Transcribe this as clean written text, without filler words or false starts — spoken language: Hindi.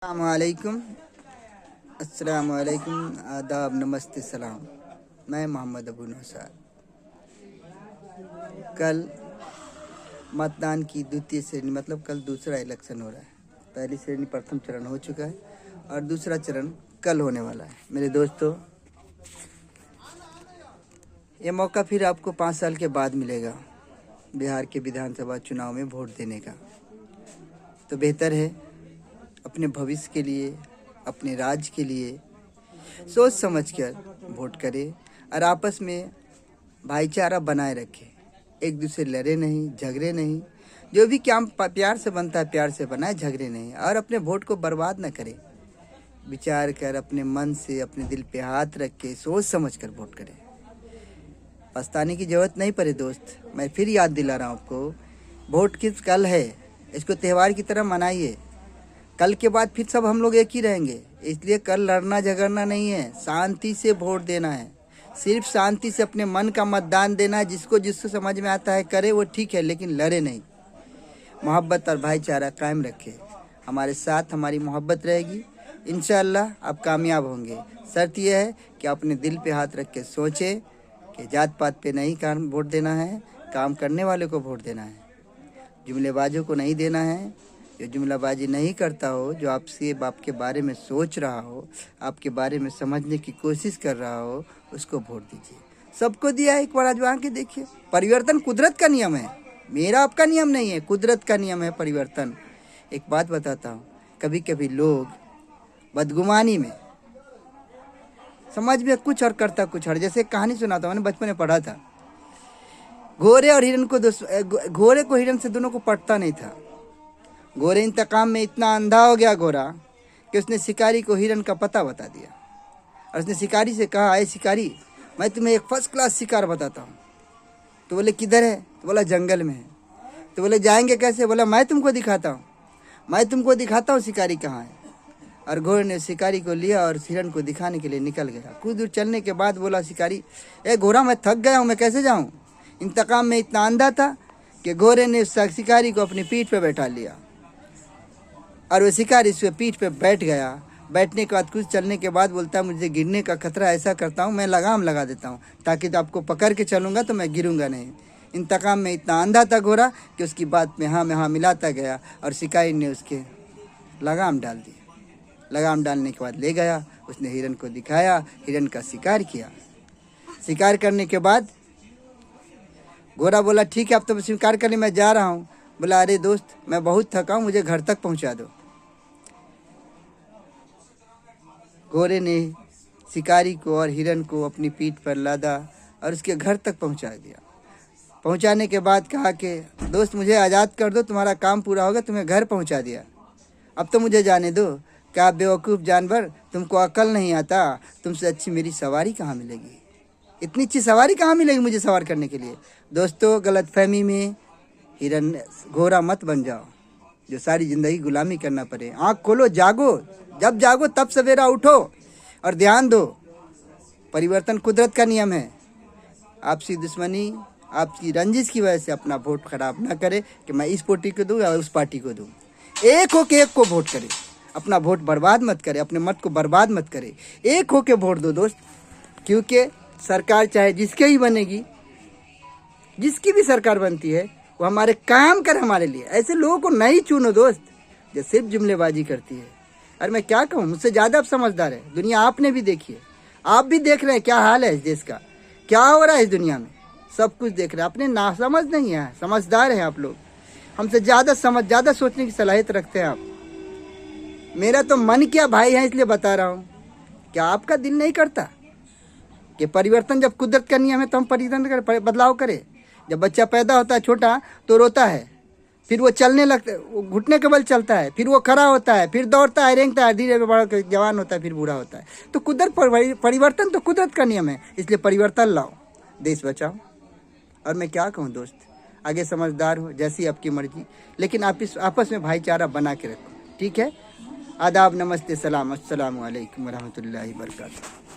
अस्सलामुअलैकुम, अस्सलामुअलैकुम, आदाब, नमस्ते, सलाम। मैं मोहम्मद अबू नौशाद। कल मतदान की द्वितीय श्रेणी मतलब कल दूसरा इलेक्शन हो रहा है। पहली श्रेणी प्रथम चरण हो चुका है और दूसरा चरण कल होने वाला है। मेरे दोस्तों, ये मौका फिर आपको 5 साल के बाद मिलेगा बिहार के विधानसभा चुनाव में वोट देने का। तो बेहतर है अपने भविष्य के लिए, अपने राज्य के लिए सोच समझकर वोट करें और आपस में भाईचारा बनाए रखें। एक दूसरे लड़े नहीं, झगड़े नहीं। जो भी काम प्यार से बनता है प्यार से बनाए, झगड़े नहीं। और अपने वोट को बर्बाद न करें। विचार कर अपने मन से, अपने दिल पे हाथ रख के सोच समझ कर वोट करें। पछताने की जरूरत नहीं पड़े दोस्त। मैं फिर याद दिला रहा हूँ आपको, वोट किस कल है, इसको त्यौहार की तरह मनाइए। कल के बाद फिर सब हम लोग एक ही रहेंगे, इसलिए कल लड़ना झगड़ना नहीं है, शांति से वोट देना है। सिर्फ शांति से अपने मन का मतदान देना है। जिसको समझ में आता है करे, वो ठीक है, लेकिन लड़े नहीं। मोहब्बत और भाईचारा कायम रखे। हमारे साथ हमारी मोहब्बत रहेगी, इंशाअल्लाह आप कामयाब होंगे। शर्त यह है कि अपने दिल पे हाथ रख के सोचें कि जात पात पे नहीं काम वोट देना है, काम करने वाले को वोट देना है, जुमलेबाजों को नहीं देना है। जो जुमलाबाजी नहीं करता हो, जो आपसे आपके बारे में सोच रहा हो, आपके बारे में समझने की कोशिश कर रहा हो, उसको वोट दीजिए। सबको दिया है, एक बार आजमा के देखिए। परिवर्तन कुदरत का नियम है, मेरा आपका नियम नहीं है, कुदरत का नियम है परिवर्तन। एक बात बताता हूँ, कभी कभी लोग बदगुमानी में समझ में कुछ और करता कुछ और। जैसे कहानी सुनाता हूँ, मैंने बचपन में पढ़ा था। घोड़े और हिरण को घोड़े को हिरण से दोनों को पटता नहीं था। घोड़े इंतकाम में इतना अंधा हो गया घोड़ा कि उसने शिकारी को हिरण का पता बता दिया और उसने शिकारी से कहा, आए शिकारी, मैं तुम्हें एक फर्स्ट क्लास शिकार बताता हूँ। तो बोले किधर है? तो बोला जंगल में है। तो बोले जाएंगे कैसे? बोला मैं तुमको दिखाता हूँ शिकारी कहाँ है। और घोड़े ने शिकारी को लिया और हिरण को दिखाने के लिए निकल गया। कुछ दूर चलने के बाद बोला शिकारी, ए घोड़ा, मैं थक गया हूँ, मैं कैसे जाऊँ? इंतकाम में इतना अंधा था कि घोड़े ने शिकारी को अपनी पीठ पर बैठा लिया और वो शिकारी इस पीठ पे बैठ गया। बैठने के बाद कुछ चलने के बाद बोलता है, मुझे गिरने का खतरा, ऐसा करता हूँ मैं लगाम लगा देता हूँ ताकि तो आपको पकड़ के चलूँगा तो मैं गिरूँगा नहीं। इंतकाम में इतना अंधा था घोड़ा कि उसकी बात में हाँ मिलाता गया और शिकारी ने उसके लगाम डाल दी। लगाम डालने के बाद ले गया, उसने हिरन को दिखाया, हिरन का शिकार किया। शिकार करने के बाद घोड़ा बोला, ठीक है अब तो शिकार करने मैं जा रहा हूँ। बोला, अरे दोस्त, मैं बहुत थका हूँ, मुझे घर तक पहुँचा दो। घोड़े ने शिकारी को और हिरन को अपनी पीठ पर लादा और उसके घर तक पहुंचा दिया। पहुंचाने के बाद कहा कि दोस्त, मुझे आज़ाद कर दो, तुम्हारा काम पूरा होगा, तुम्हें घर पहुंचा दिया, अब तो मुझे जाने दो। क्या बेवकूफ़ जानवर, तुमको अकल नहीं आता? तुमसे अच्छी मेरी सवारी कहाँ मिलेगी? इतनी अच्छी सवारी कहाँ मिलेगी मुझे सवार करने के लिए? दोस्तों, गलतफहमी में हिरन घोड़ा मत बन जाओ जो सारी ज़िंदगी गुलामी करना पड़े। आँख खोलो, जागो, जब जागो तब सवेरा उठो और ध्यान दो। परिवर्तन कुदरत का नियम है। आपसी दुश्मनी, आपकी रंजिश की वजह से अपना वोट खराब ना करे कि मैं इस पार्टी को दूँ या उस पार्टी को दूँ। एक हो के एक को वोट करे, अपना वोट बर्बाद मत करे, अपने मत को बर्बाद मत करे। एक हो के वोट दो दोस्त, क्योंकि सरकार चाहे जिसके ही बनेगी, जिसकी भी सरकार बनती है, वो हमारे काम कर हमारे लिए। ऐसे लोगों को नहीं चुनो दोस्त जो सिर्फ जुमलेबाजी करती है। अरे मैं क्या कहूँ, मुझसे ज़्यादा आप समझदार है दुनिया। आपने भी देखी है, आप भी देख रहे हैं क्या हाल है इस देश का, क्या हो रहा है इस दुनिया में, सब कुछ देख रहे हैं। अपने ना समझ नहीं है, समझदार हैं आप लोग। हमसे ज़्यादा सोचने की सलाहियत रखते हैं आप। मेरा तो मन क्या भाई है, इसलिए बता रहा हूँ। क्या आपका दिल नहीं करता कि परिवर्तन, जब कुदरत का नियम है तो हम परिवर्तन करें, बदलाव करें? जब बच्चा पैदा होता है छोटा तो रोता है, फिर वो चलने लगता है, वो घुटने के बल चलता है, फिर वो खड़ा होता है, फिर दौड़ता है, रेंगता है, धीरे बड़ा जवान होता है, फिर बूढ़ा होता है। तो कुदरत परिवर्तन तो कुदरत का नियम है, इसलिए परिवर्तन लाओ, देश बचाओ। और मैं क्या कहूँ दोस्त, आगे समझदार हो, जैसी आपकी मर्जी, लेकिन आप इस आपस में भाईचारा बना के रखो, ठीक है? आदाब, नमस्ते, सलाम, अस्सलामु अलैकुम वरहमतुल्लाहि वबरकातुहू।